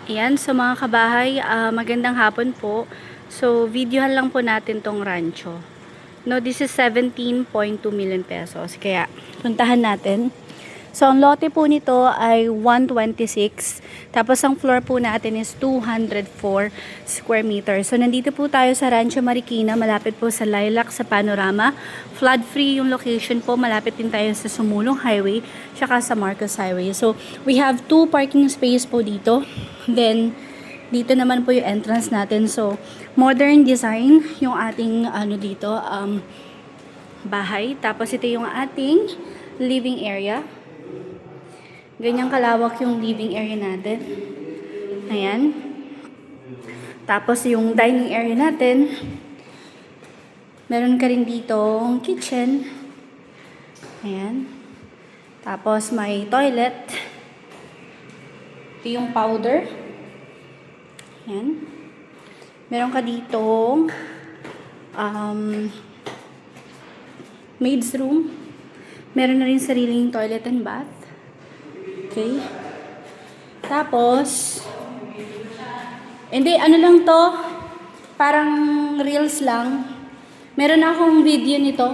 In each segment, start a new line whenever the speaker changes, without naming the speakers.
Ayan, so mga kabahay, magandang hapon po. So, videohan lang po natin tong rancho. No, this is 17.2 million pesos. Kaya, puntahan natin. So, ang lote po nito ay 126. Tapos, ang floor po natin is 204 square meters. So, nandito po tayo sa Rancho Marikina. Malapit po sa Lilac, sa Panorama. Flood-free yung location po. Malapit din tayo sa Sumulong Highway, tsaka sa Marcos Highway. So, we have 2 parking space po dito. Then, dito naman po yung entrance natin. So, modern design yung ating dito, bahay. Tapos, ito yung ating living area. Ganyang kalawak yung living area natin. Ayan. Tapos yung dining area natin, meron ka rin dito kitchen. Ayan. Tapos may toilet. Ito yung powder. Ayan. Meron ka dito maid's room. Meron na rin sariling toilet and bath. Okay. Tapos, hindi, ano lang to, parang reels lang. Meron akong video nito.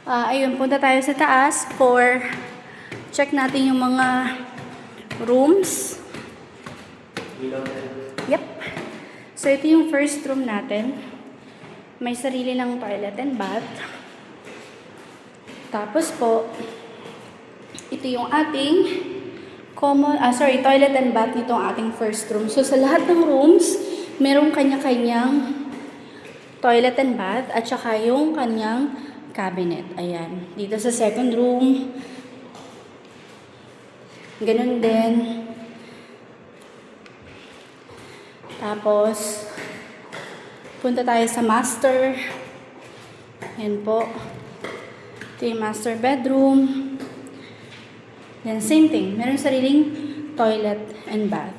Ayun, punta tayo sa taas for check natin yung mga rooms. Yep. So, ito yung first room natin. May sarili ng toilet and bath. Tapos po, ito yung ating toilet and bath nitong ating first room. So, sa lahat ng rooms, merong kanya-kanyang toilet and bath at saka yung kanyang cabinet. Ayan. Dito sa second room, ganun din. Tapos, punta tayo sa master. Ayan po. Ito yung master bedroom. Then, same thing. Meron sariling toilet and bath.